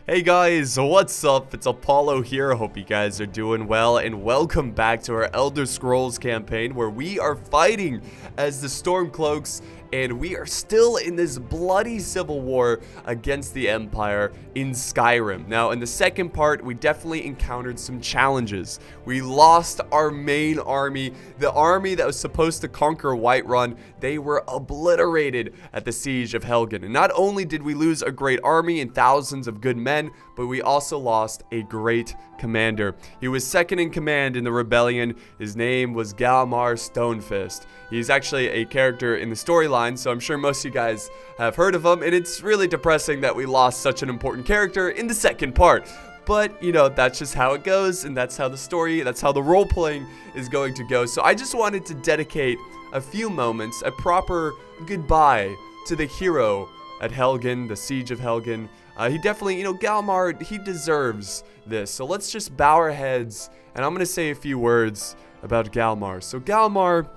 Hey guys, what's up? It's Apollo here. Hope you guys are doing well, and welcome back to our Elder Scrolls campaign where we are fighting as the Stormcloaks, and we are still in this bloody civil war against the Empire in Skyrim. Now, in the second part, we definitely encountered some challenges. We lost our main army. The army that was supposed to conquer Whiterun, they were obliterated at the Siege of Helgen. And not only did we lose a great army and thousands of good men, but we also lost a great commander. He was second in command in the rebellion. His name was Galmar Stonefist. He's actually a character in the storyline, so I'm sure most of you guys have heard of him, and it's really depressing that we lost such an important character in the second part. But, you know, that's just how it goes, and that's how the story, that's how the role-playing is going to go. So I just wanted to dedicate a few moments, a proper goodbye to the hero at Helgen, the Siege of Helgen. He definitely, you know, Galmar, he deserves this. So let's just bow our heads, and I'm going to say a few words about Galmar. So Galmar,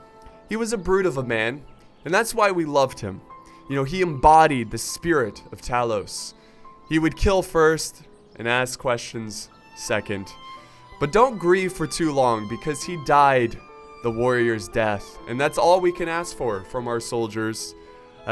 he was a brute of a man, and that's why we loved him. You know, he embodied the spirit of Talos. He would kill first and ask questions second. But don't grieve for too long, because he died the warrior's death, and that's all we can ask for from our soldiers.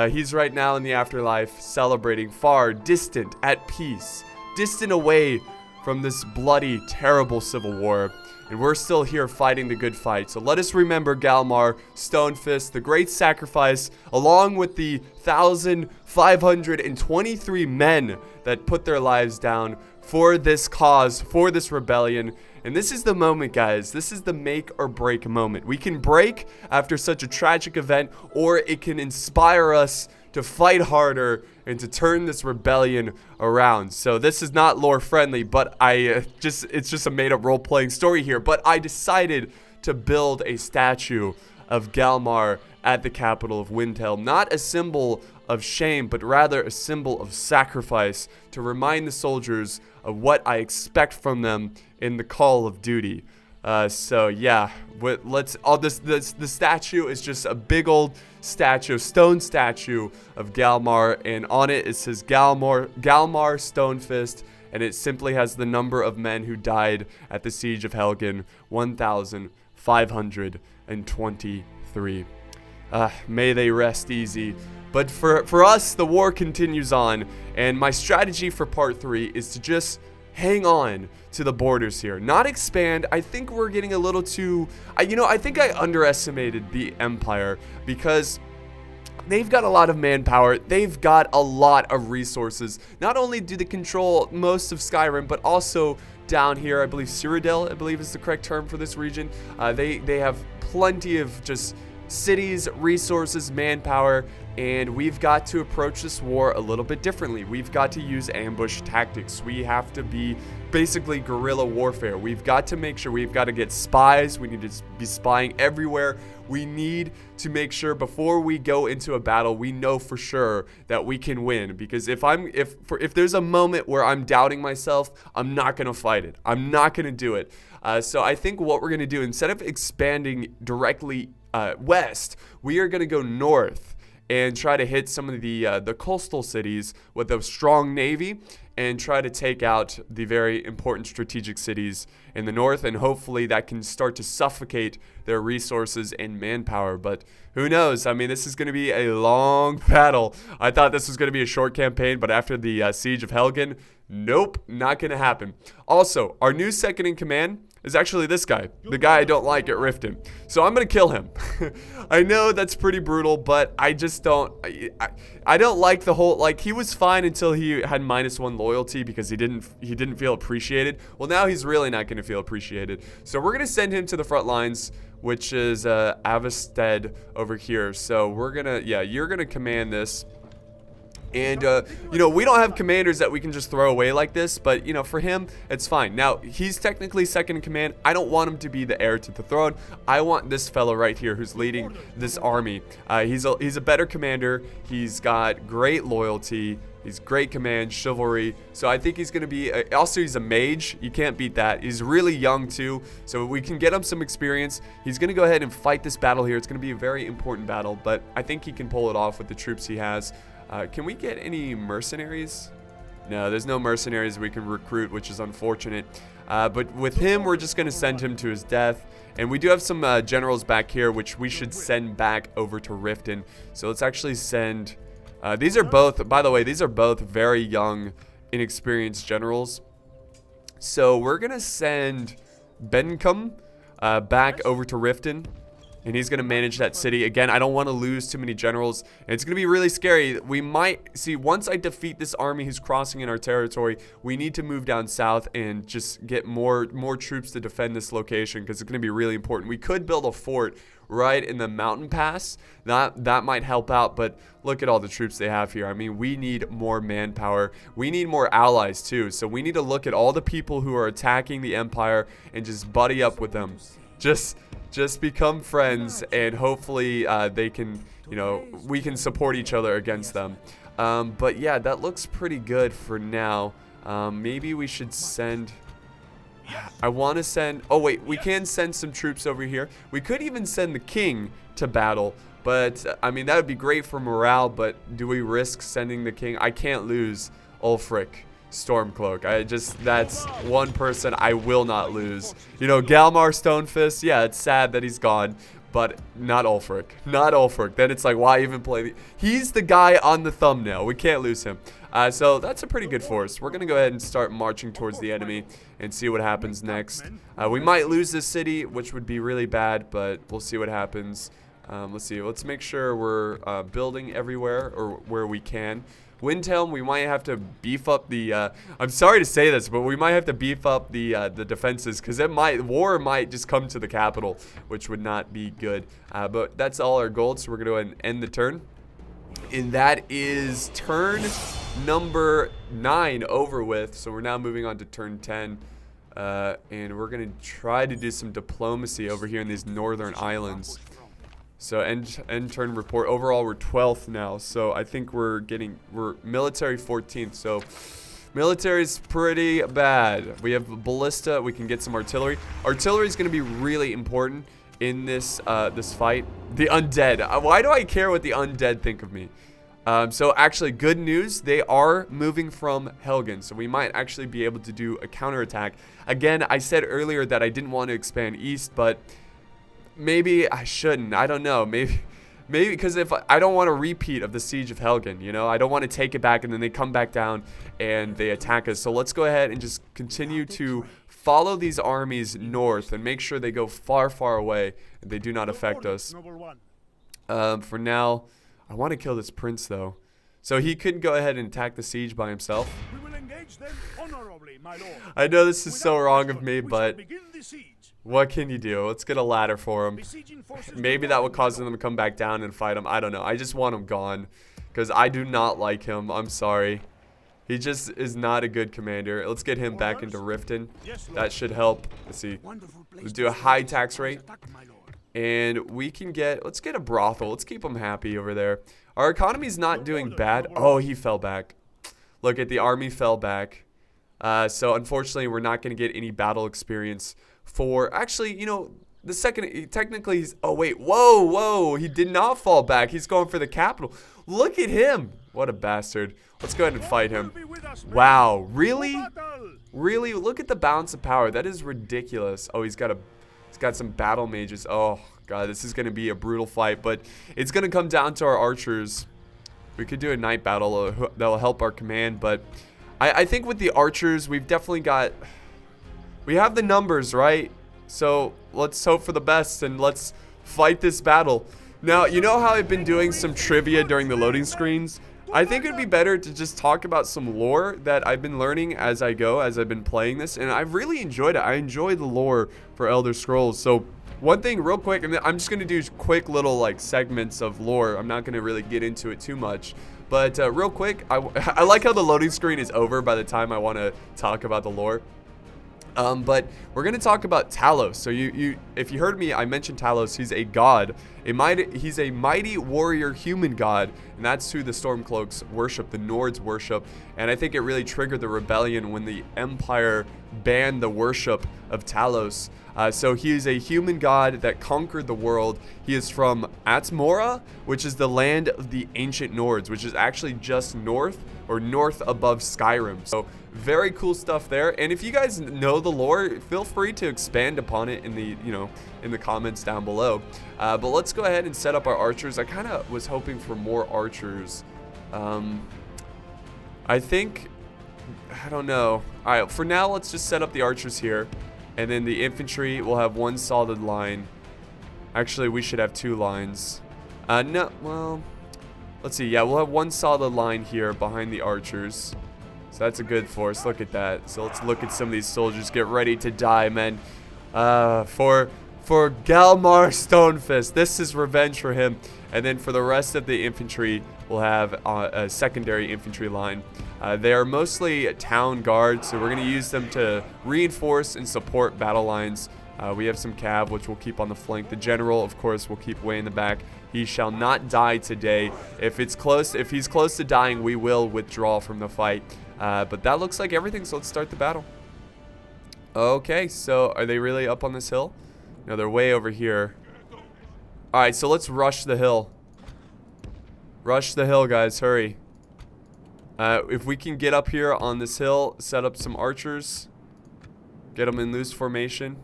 He's right now in the afterlife, celebrating far distant, at peace, distant away from this bloody, terrible civil war. And we're still here fighting the good fight. So let us remember Galmar Stonefist, the great sacrifice, along with the 1,523 men that put their lives down for this cause, for this rebellion. And this is the moment, guys. This is the make or break moment. We can break after such a tragic event, or it can inspire us to fight harder and to turn this rebellion around. So this is not lore friendly, but it's just a made up role-playing story here. But I decided to build a statue of Galmar at the capital of Windhelm. Not a symbol of shame, but rather a symbol of sacrifice, to remind the soldiers of what I expect from them in the call of duty. So yeah, the statue is just a big old statue, stone statue of Galmar, and on it says Galmar Stonefist, and it simply has the number of men who died at the Siege of Helgen, 1,523. May they rest easy. But for us, the war continues on, and my strategy for part 3 is to just hang on to the borders here, not expand. I think we're getting a little too, I think I underestimated the Empire, because they've got a lot of manpower. They've got a lot of resources. Not only do they control most of Skyrim, but also down here, I believe Cyrodiil, I believe is the correct term for this region. They have plenty of just cities, resources, manpower, and we've got to approach this war a little bit differently. We've got to use ambush tactics. We have to be basically guerrilla warfare. We've got to make sure, we've got to get spies. We need to be spying everywhere. We need to make sure before we go into a battle, we know for sure that we can win. Because if there's a moment where I'm doubting myself, I'm not going to fight it. I'm not going to do it. So I think what we're going to do, instead of expanding directly west, we are going to go north and try to hit some of the coastal cities with a strong navy, and try to take out the very important strategic cities in the north, and hopefully that can start to suffocate their resources and manpower. But who knows? I mean, this is going to be a long battle. I thought this was going to be a short campaign, but after the Siege of Helgen, nope, not going to happen. Also, our new second in command is actually this guy, the guy I don't like at Riften. So I'm gonna kill him. I know that's pretty brutal, but I just don't, I don't like the whole, like, he was fine until he had -1 loyalty because he didn't feel appreciated. Well, now he's really not gonna feel appreciated. So we're gonna send him to the front lines, which is Avested over here. So we're gonna, yeah, you're gonna command this. And, you know, we don't have commanders that we can just throw away like this, but, you know, for him, it's fine. Now, he's technically second in command. I don't want him to be the heir to the throne. I want this fellow right here who's leading this army. He's a better commander. He's got great loyalty. He's great command, chivalry. So I think he's going to be, also he's a mage. You can't beat that. He's really young too. So we can get him some experience. He's going to go ahead and fight this battle here. It's going to be a very important battle, but I think he can pull it off with the troops he has. Can we get any mercenaries? No, there's no mercenaries we can recruit, which is unfortunate. But with him, we're just going to send him to his death. And we do have some generals back here, which we should send back over to Riften. So let's actually send... these are both, by the way, these are both very young, inexperienced generals. So we're going to send Bencombe back over to Riften. And he's going to manage that city. Again, I don't want to lose too many generals. And it's going to be really scary. We might... See, once I defeat this army who's crossing in our territory, we need to move down south and just get more troops to defend this location, because it's going to be really important. We could build a fort right in the mountain pass. That might help out, but look at all the troops they have here. I mean, we need more manpower. We need more allies, too. So we need to look at all the people who are attacking the Empire and just buddy up with them. Just become friends, and hopefully they can, you know, we can support each other against them. But yeah, that looks pretty good for now. Maybe we should send... I want to send... Oh, wait, we can send some troops over here. We could even send the king to battle. But, I mean, that would be great for morale, but do we risk sending the king? I can't lose Ulfric Stromcloak. That's one person I will not lose. You know, Galmar Stonefist, yeah, it's sad that he's gone, but not Ulfric. Not Ulfric. Then it's like, why even play? He's the guy on the thumbnail. We can't lose him. So that's a pretty good force. We're going to go ahead and start marching towards the enemy and see what happens next. We might lose this city, which would be really bad, but we'll see what happens. Let's see. Let's make sure we're building everywhere, or where we can. Windhelm, we might have to beef up the, I'm sorry to say this, but we might have to beef up the defenses, because war might just come to the capital, which would not be good. But that's all our gold, so we're going to go ahead and end the turn. And that is turn number 9 over with. So we're now moving on to turn 10. And we're going to try to do some diplomacy over here in these northern islands. So end turn report. Overall, we're 12th now. So I think we're military 14th. So military's pretty bad. We have ballista. We can get some artillery. Artillery is going to be really important in this this fight. The undead. Why do I care what the undead think of me? So actually, good news. They are moving from Helgen. So we might actually be able to do a counterattack. Again, I said earlier that I didn't want to expand east, but maybe I shouldn't. I don't know. Maybe because if I don't want a repeat of the siege of Helgen, you know, I don't want to take it back and then they come back down and they attack us. So let's go ahead and just continue to follow these armies north and make sure they go far, far away and they do not affect us. For now, I want to kill this prince though. So he could go ahead and attack the siege by himself. We will engage them honorably, my lord. I know this is so wrong of me, but what can you do? Let's get a ladder for him. Maybe that will cause them to come back down and fight him. I don't know. I just want him gone because I do not like him. I'm sorry. He just is not a good commander. Let's get him back into Riften. That should help. Let's see. Let's do a high tax rate. And we can let's get a brothel. Let's keep him happy over there. Our economy's not doing bad. Oh, he fell back. Look at the army fell back. So unfortunately, we're not going to get any battle experience for, actually, you know, the second, technically he's, oh wait, whoa, he did not fall back. He's going for the capital. Look at him. What a bastard. Let's go ahead and fight him. Wow, really? Really? Look at the balance of power. That is ridiculous. Oh, he's got some battle mages. Oh god, this is going to be a brutal fight, but it's going to come down to our archers. We could do a night battle that'll help our command, but I think with the archers, we've definitely we have the numbers, right? So let's hope for the best and let's fight this battle. Now, you know how I've been doing some trivia during the loading screens? I think it'd be better to just talk about some lore that I've been learning as I go, as I've been playing this, and I've really enjoyed it. I enjoy the lore for Elder Scrolls. So one thing real quick, and I'm just going to do quick little like segments of lore. I'm not going to really get into it too much. But real quick, I like how the loading screen is over by the time I want to talk about the lore. But we're going to talk about Talos. So if you heard me, I mentioned Talos. He's a god He's a mighty warrior human god, and that's who the Stormcloaks worship, the Nords worship. And I think it really triggered the rebellion when the Empire banned the worship of Talos. So he is a human god that conquered the world. He is from Atmora, which is the land of the ancient Nords, which is actually just north above Skyrim. So very cool stuff there. And if you guys know the lore, feel free to expand upon it in the, in the comments down below. But let's go ahead and set up our archers. I kind of was hoping for more archers. I think, I don't know. All right, for now, let's just set up the archers here. And then the infantry will have one solid line. Actually, we should have 2 lines. No, well, let's see. Yeah, we'll have one solid line here behind the archers. So that's a good force. Look at that. So let's look at some of these soldiers. Get ready to die, men. For Galmar Stonefist. This is revenge for him. And then for the rest of the infantry, we'll have a secondary infantry line. They are mostly town guards, so we're going to use them to reinforce and support battle lines. We have some cav, which we'll keep on the flank. The general, of course, will keep way in the back. He shall not die today. If he's close to dying, we will withdraw from the fight. But that looks like everything, so let's start the battle. Okay, so are they really up on this hill? No, they're way over here. Alright, so let's rush the hill. Rush the hill, guys. Hurry. If we can get up here on this hill, set up some archers. Get them in loose formation.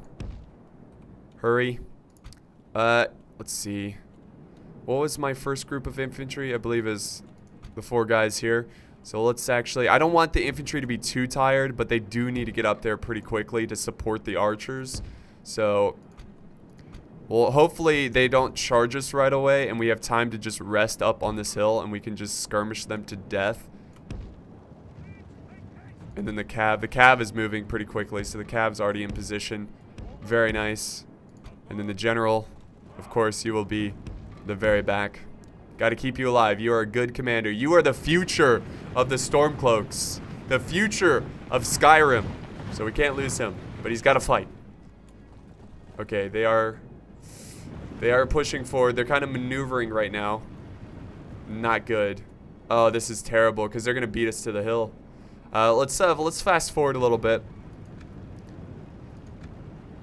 Hurry. Let's see. What was my first group of infantry? I believe is the 4 guys here. So let's actually, I don't want the infantry to be too tired, but they do need to get up there pretty quickly to support the archers. So, well, hopefully they don't charge us right away and we have time to just rest up on this hill and we can just skirmish them to death. And then the cav is moving pretty quickly, so the cav's already in position. Very nice. And then the general, of course, you will be the very back. Got to keep you alive. You are a good commander. You are the future of the Stormcloaks. The future of Skyrim. So we can't lose him, but he's got to fight. Okay, they are pushing forward. They're kind of maneuvering right now. Not good. Oh, this is terrible because they're going to beat us to the hill. Let's fast forward a little bit.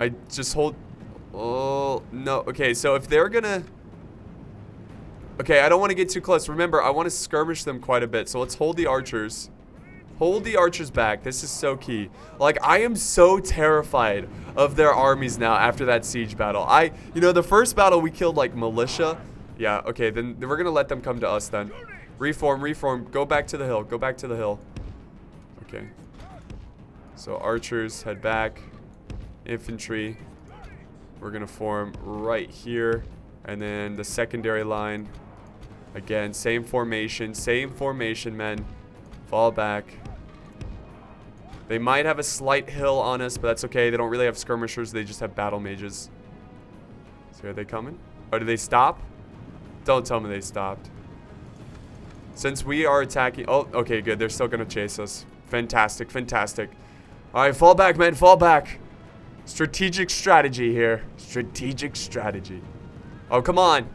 I just hold. Oh no. Okay, so if they're gonna. Okay, I don't want to get too close. Remember, I want to skirmish them quite a bit. So let's hold the archers. Hold the archers back. This is so key. Like, I am so terrified of their armies now after that siege battle. The first battle we killed like militia. Yeah. Okay, then we're gonna let them come to us then. Reform. Go back to the hill. Go back to the hill. Okay. So archers, head back. Infantry. We're gonna form right here. And then the secondary line. Again, same formation, men. Fall back. They might have a slight hill on us, but that's okay. They don't really have skirmishers. They just have battle mages. So are they coming? Oh, did they stop? Don't tell me they stopped. Since we are attacking... Oh, okay, good. They're still going to chase us. Fantastic. All right, fall back, men. Fall back. Strategic strategy here. Strategic strategy. Oh, come on.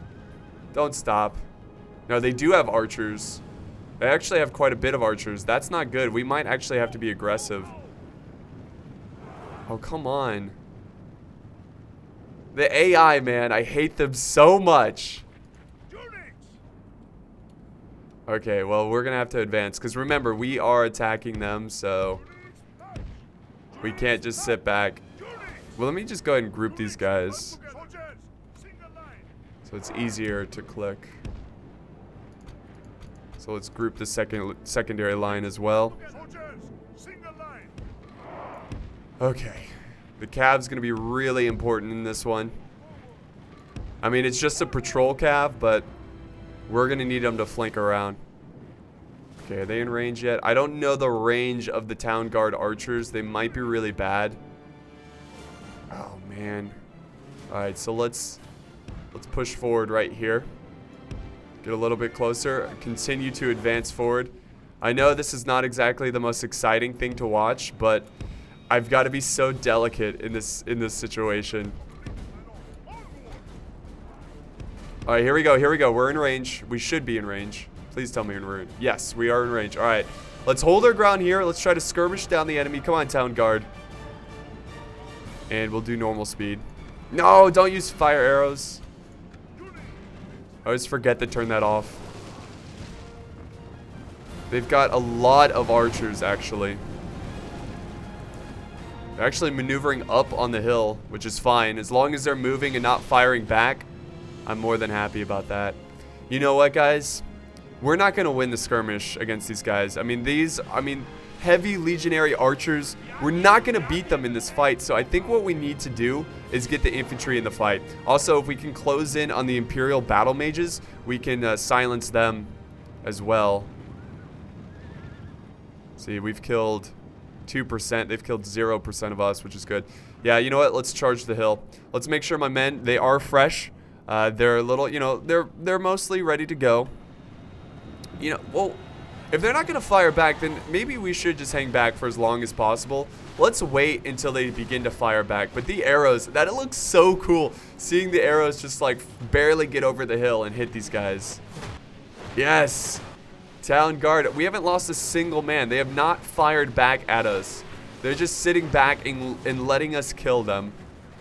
Don't stop. No, they do have archers. They actually have quite a bit of archers. That's not good. We might actually have to be aggressive. Oh, come on. The AI, man. I hate them so much. Okay, well, we're going to have to advance. Because remember, we are attacking them, so we can't just sit back. Well, let me just go ahead and group these guys. So it's easier to click. So let's group the secondary line as well. Okay. The cav's going to be really important in this one. I mean, it's just a patrol cav, but we're going to need them to flank around. Okay, are they in range yet? I don't know the range of the town guard archers. They might be really bad. Oh, man. Alright, so let's push forward right here. Get a little bit closer. Continue to advance forward. I know this is not exactly the most exciting thing to watch, but I've got to be so delicate in this situation. All right, here we go. Here we go. We're in range. We should be in range. Please tell me we're in. Yes, we are in range. All right. Let's hold our ground here. Let's try to skirmish down the enemy. Come on, Town Guard. And we'll do normal speed. No, don't use fire arrows. I always forget to turn that off. They've got a lot of archers, actually. They're actually maneuvering up on the hill, which is fine. As long as they're moving and not firing back, I'm more than happy about that. You know what, guys? We're not going to win the skirmish against these guys. I mean, heavy legionary archers, we're not going to beat them in this fight. So I think what we need to do is get the infantry in the fight. Also, if we can close in on the Imperial battle mages, we can silence them as well. See, we've killed 2%. They've killed 0% of us, which is good. Yeah, you know what? Let's charge the hill. Let's make sure my men, they are fresh. They're a little, you know, they're mostly ready to go. You know, well, if they're not going to fire back, then maybe we should just hang back for as long as possible. Let's wait until they begin to fire back. But the arrows, that it looks so cool. Seeing the arrows just like barely get over the hill and hit these guys. Yes. Town Guard. We haven't lost a single man. They have not fired back at us. They're just sitting back and letting us kill them,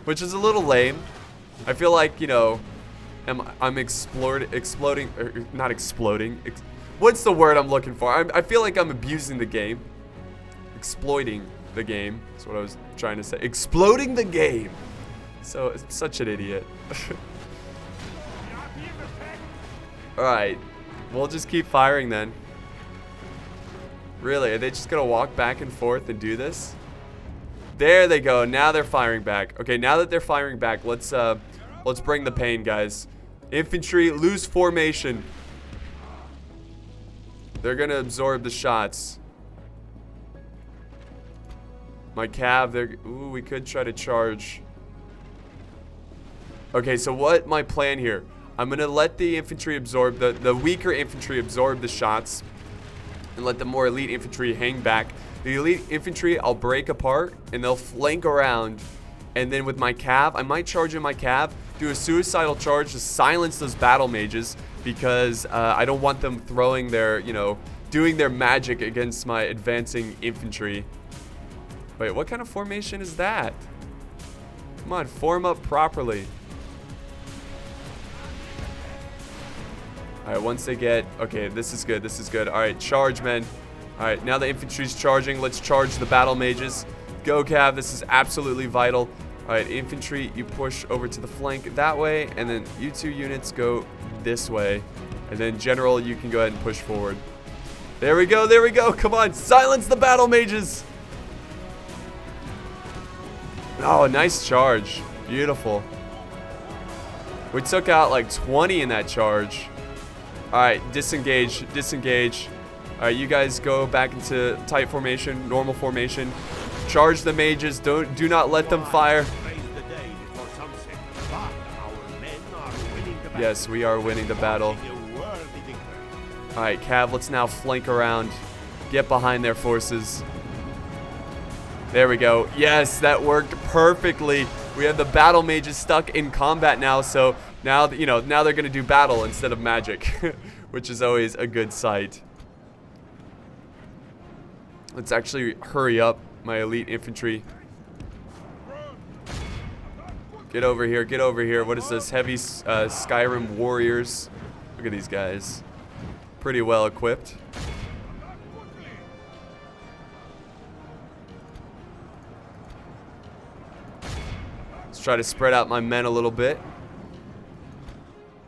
which is a little lame. I feel like, you know, I'm exploding, or not exploding. What's the word I'm looking for? I feel like I'm abusing the game. Exploiting the game. That's what I was trying to say. Exploding the game. So, it's such an idiot. Alright. We'll just keep firing then. Really? Are they just going to walk back and forth and do this? There they go. Now they're firing back. Okay, now that they're firing back, let's bring the pain, guys. Infantry, lose formation. They're going to absorb the shots. My cav, ooh, we could try to charge. Okay, so what my plan here? I'm going to let the infantry absorb, the weaker infantry absorb the shots. And let the more elite infantry hang back. The elite infantry, I'll break apart. And they'll flank around. And then with my cav, I might charge in my cav. Do a suicidal charge to silence those battle mages. Because I don't want them throwing their, you know, doing their magic against my advancing infantry. Wait, what kind of formation is that? Come on, form up properly. Alright, once they get... Okay, this is good, this is good. Alright, charge, men. Alright, now the infantry's charging. Let's charge the battle mages. Go, cav, this is absolutely vital. Alright, infantry, you push over to the flank that way. And then you two units go this way. And then general, you can go ahead and push forward. There we go, there we go. Come on, silence the battle mages. Oh, nice charge. Beautiful. We took out like 20 in that charge. Alright, disengage, disengage. Alright, you guys go back into tight formation, normal formation. Charge the mages, do not let them fire. Yes, we are winning the battle. Alright, cav, let's now flank around. Get behind their forces. There we go. Yes, that worked perfectly. We have the battle mages stuck in combat now, so now, you know, now they're going to do battle instead of magic, which is always a good sight. Let's actually hurry up, my elite infantry. Get over here, get over here. What is this? Heavy Skyrim warriors. Look at these guys. Pretty well equipped. Try to spread out my men a little bit.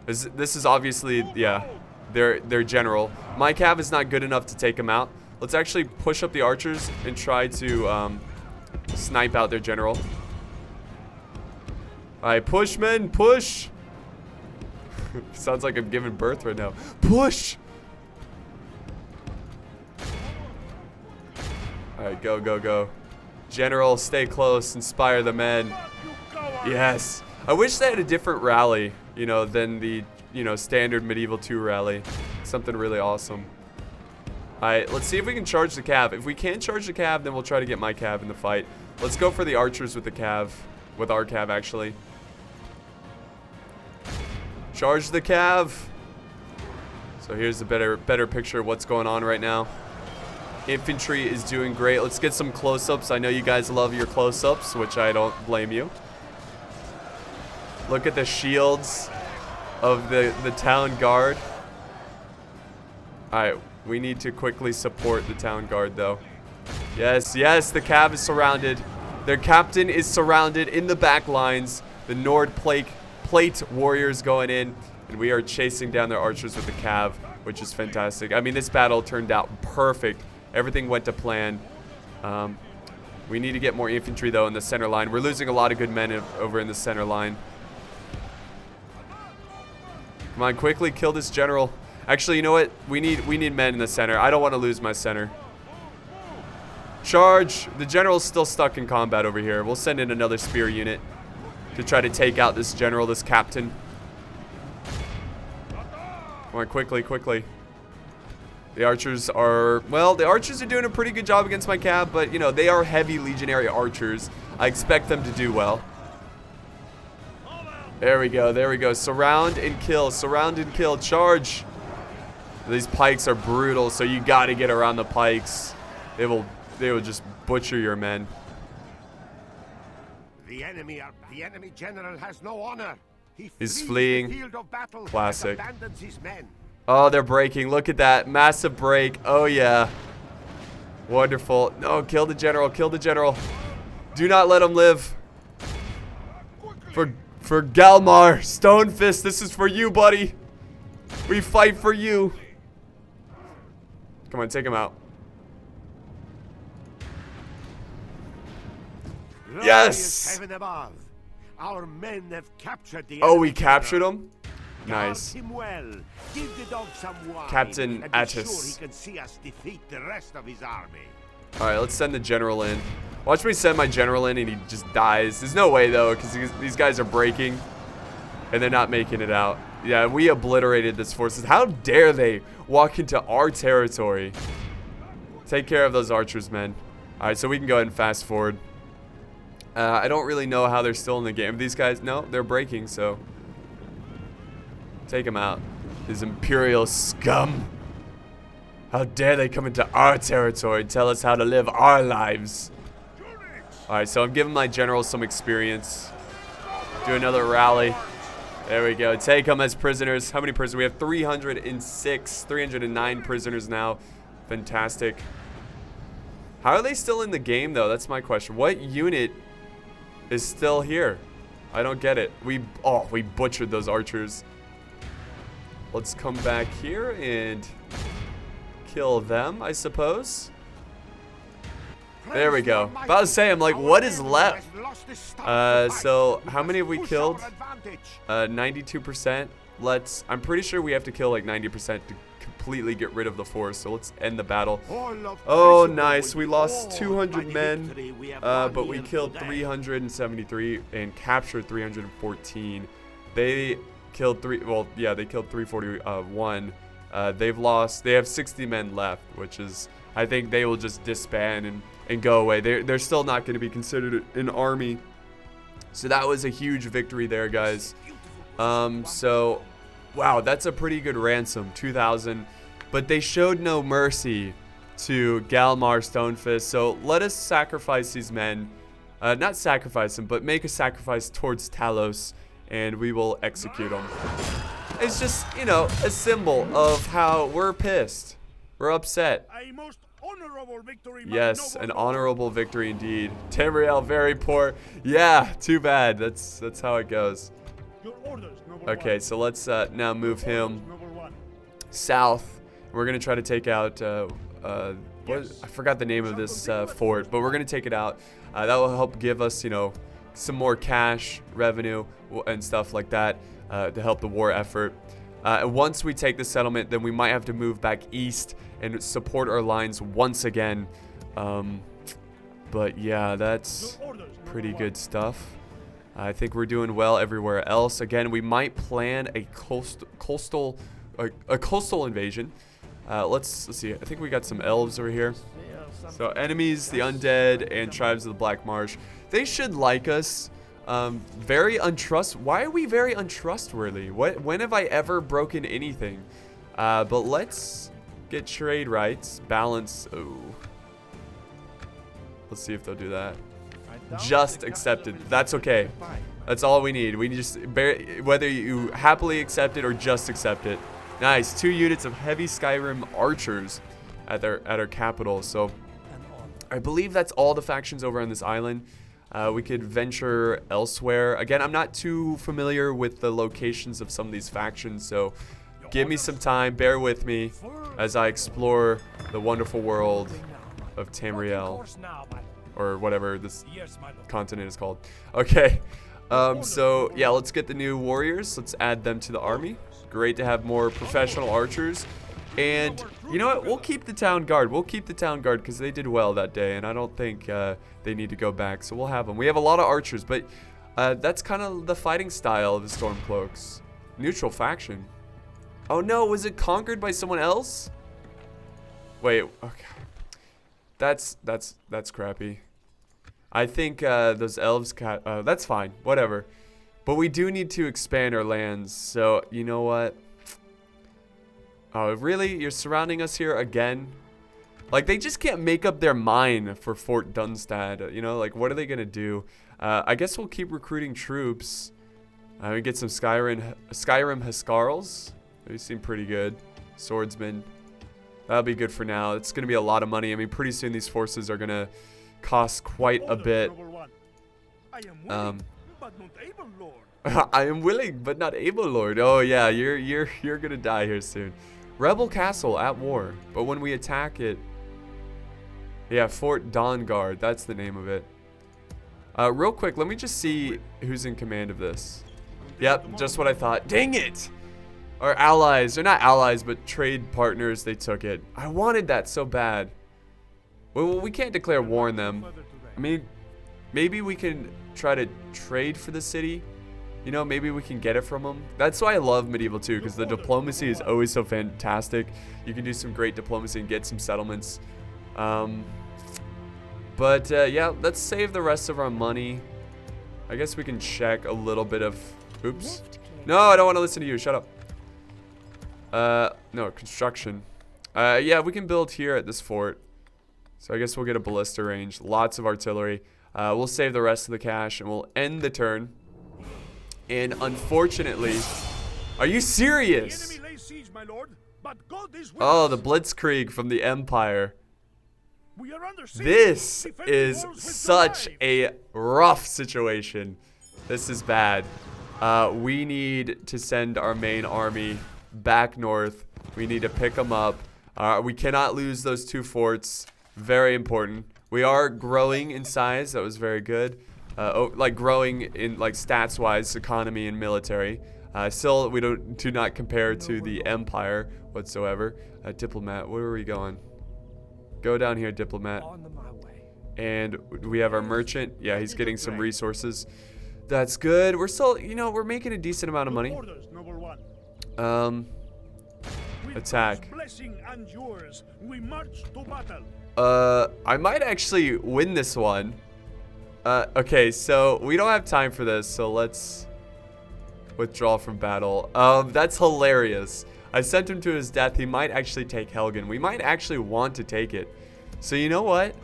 This is obviously, yeah, their general. My cav is not good enough to take him out. Let's actually push up the archers and try to snipe out their general. Alright, push, men, push. Sounds like I'm giving birth right now. Push. Alright, go, go, go. General, stay close, inspire the men. Yes. I wish they had a different rally, you know, than the, you know, standard Medieval 2 rally. Something really awesome. Alright, let's see if we can charge the cav. If we can't charge the cav, then we'll try to get my cav in the fight. Let's go for the archers with the cav. With our cav, actually. Charge the cav. So here's a better picture of what's going on right now. Infantry is doing great. Let's get some close-ups. I know you guys love your close-ups, which I don't blame you. Look at the shields of the town guard. Alright, we need to quickly support the town guard, though. Yes, yes, the cav is surrounded. Their captain is surrounded in the back lines. The Nord plate warriors going in. And we are chasing down their archers with the cav, which is fantastic. I mean, this battle turned out perfect. Everything went to plan. We need to get more infantry, though, in the center line. We're losing a lot of good men over in the center line. Come on, quickly kill this general. Actually, you know what? We need men in the center. I don't want to lose my center. Charge! The general's still stuck in combat over here. We'll send in another spear unit to try to take out this general, this captain. Come on, quickly, quickly. The archers are, well, the archers are doing a pretty good job against my cav, but, you know, they are heavy legionary archers. I expect them to do well. There we go, there we go. Surround and kill, charge. These pikes are brutal, so you gotta get around the pikes. They will just butcher your men. The enemy general has no honor. He's fleeing. The field of battle. Classic. Abandons his men. Oh, they're breaking. Look at that. Massive break. Oh, yeah. Wonderful. No, kill the general. Kill the general. Do not let him live. For Galmar. Stonefist, this is for you, buddy. We fight for you. Come on, take him out. Yes! Heaven above. Our men have captured the Oh, we captured him? Nice. Guard him well. Give the dog some wine, Captain and be Attis. sure he can see us defeat the rest of his army. Alright, let's send the general in. Watch me send my general in and he just dies. There's no way, though, because these guys are breaking. And they're not making it out. Yeah, we obliterated this forces. How dare they walk into our territory? Take care of those archers, men. Alright, so we can go ahead and fast forward. I don't really know how they're still in the game. These guys, no, they're breaking, so take them out. These Imperial scum. How dare they come into our territory and tell us how to live our lives. Alright, so I'm giving my general some experience. Do another rally. There we go. Take them as prisoners. How many prisoners? We have 309 prisoners now. Fantastic. How are they still in the game, though? That's my question. What unit is still here? I don't get it. We butchered those archers. Let's come back here and kill them, I suppose. There we go. About to say, I'm like, what is left? So how many have we killed? 92%. I'm pretty sure we have to kill like 90% to completely get rid of the force. So let's end the battle. Oh, nice. We lost 200 men, but we killed 373 and captured 314. They killed they killed 341. They have 60 men left, which is, I think they will just disband and go away. They're still not going to be considered an army. So that was a huge victory there, guys. So, wow, that's a pretty good ransom, 2,000. But they showed no mercy to Galmar Stonefist. So let us sacrifice these men. Not sacrifice them, but make a sacrifice towards Talos, and we will execute them. It's just, you know, a symbol of how we're pissed. We're upset. A most honorable victory. Yes, an honorable victory indeed. Tamriel, very poor. Yeah, too bad. That's how it goes. Your orders, Okay, so let's now move him south. We're gonna try to take out. I forgot the name of this fort, but we're gonna take it out. That will help give us, you know, some more cash revenue and stuff like that to help the war effort. Once we take the settlement, then we might have to move back east and support our lines once again. But yeah, that's pretty good stuff. I think we're doing well everywhere else. Again, we might plan a coastal invasion. Let's see. I think we got some elves over here. So enemies, the undead, and tribes of the Black Marsh. They should like us. Very why are we very untrustworthy? When have I ever broken anything? But let's get trade rights. Balance. Oh. Let's see if they'll do that. Just accepted. That's okay. That's all we need. We just whether you happily accept it or just accept it. Nice. 2 units of heavy Skyrim archers at our capital. So I believe that's all the factions over on this island. We could venture elsewhere. Again, I'm not too familiar with the locations of some of these factions, so give me some time. Bear with me as I explore the wonderful world of Tamriel, or whatever this continent is called. Okay, so yeah, let's get the new warriors. Let's add them to the army. Great to have more professional archers. And you know what? We'll keep the town guard. We'll keep the town guard because they did well that day, and I don't think they need to go back. So we'll have them. We have a lot of archers, but that's kind of the fighting style of the Stormcloaks. Neutral faction. Oh no, was it conquered by someone else? Wait, okay. That's crappy. I think those elves that's fine, whatever. But we do need to expand our lands, so you know what? Oh, really? You're surrounding us here again? Like, they just can't make up their mind for Fort Dunstad. You know, like, what are they going to do? I guess we'll keep recruiting troops. We get some Skyrim Huskarls. They seem pretty good. Swordsmen. That'll be good for now. It's going to be a lot of money. I mean, pretty soon these forces are going to cost quite a bit. I am willing, but not able, Lord. Oh yeah, you're gonna die here soon. Rebel Castle at war, but when we attack it, yeah, Fort Dawnguard. That's the name of it. Real quick, let me just see who's in command of this. Yep, just what I thought. Dang it! Our allies, they're not allies, but trade partners. They took it. I wanted that so bad. Well, we can't declare war on them. I mean, maybe we can try to trade for the city. You know, maybe we can get it from them. That's why I love Medieval 2, because the diplomacy is always so fantastic. You can do some great diplomacy and get some settlements. Yeah, let's save the rest of our money. I guess we can check a little bit of... Oops. No, I don't want to listen to you. Shut up. No, construction. Yeah, we can build here at this fort. So I guess we'll get a ballista range. Lots of artillery. We'll save the rest of the cash and we'll end the turn. And unfortunately, are you serious? Oh, the Blitzkrieg from the Empire. This is such a rough situation. This is bad. We need to send our main army back north. We need to pick them up. We cannot lose those 2 forts. Very important. We are growing in size. That was very good. Like growing in like stats wise, economy and military. Still, we do not compare to the Empire whatsoever. Diplomat, where are we going? Go down here, diplomat. And we have our merchant. Yeah, he's getting some resources. That's good. We're still, you know, we're making a decent amount of money. Attack. I might actually win this one. Okay, so we don't have time for this, so let's withdraw from battle. That's hilarious. I sent him to his death. He might actually take Helgen. We might actually want to take it. So you know what?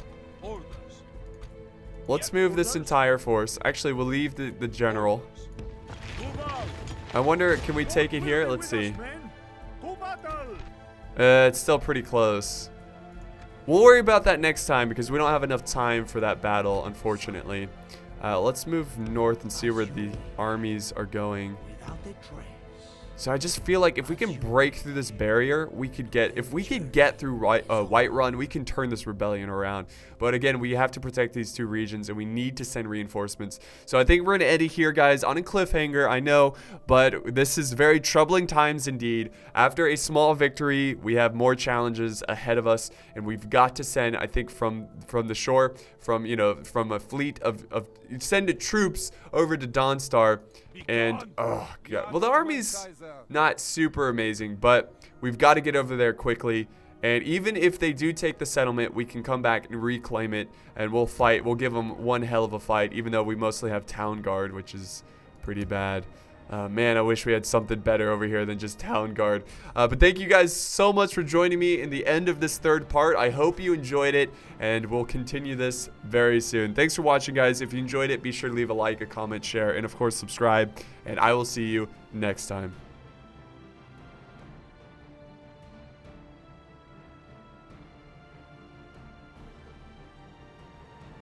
Let's move this entire force. Actually, we'll leave the general. I wonder, can we take it here? Let's see. It's still pretty close. We'll worry about that next time because we don't have enough time for that battle, unfortunately. Let's move north and see where the armies are going. So I just feel like if we can break through this barrier, we could get, if we could get through Whiterun, we can turn this rebellion around. But again, we have to protect these 2 regions and we need to send reinforcements. So I think we're going to end it here, guys, on a cliffhanger, I know, but this is very troubling times indeed. After a small victory, we have more challenges ahead of us, and we've got to send, I think, from the shore, from, you know, from a fleet of send the troops over to Dawnstar. And oh god, well, the army's not super amazing, but we've got to get over there quickly And even if they do take the settlement, we can come back and reclaim it, and we'll fight. We'll give them one hell of a fight, even though we mostly have Town Guard, which is pretty bad. Man, I wish we had something better over here than just Town Guard. But thank you guys so much for joining me in the end of this third part. I hope you enjoyed it, and we'll continue this very soon. Thanks for watching, guys. If you enjoyed it, be sure to leave a like, a comment, share, and of course, subscribe. And I will see you next time.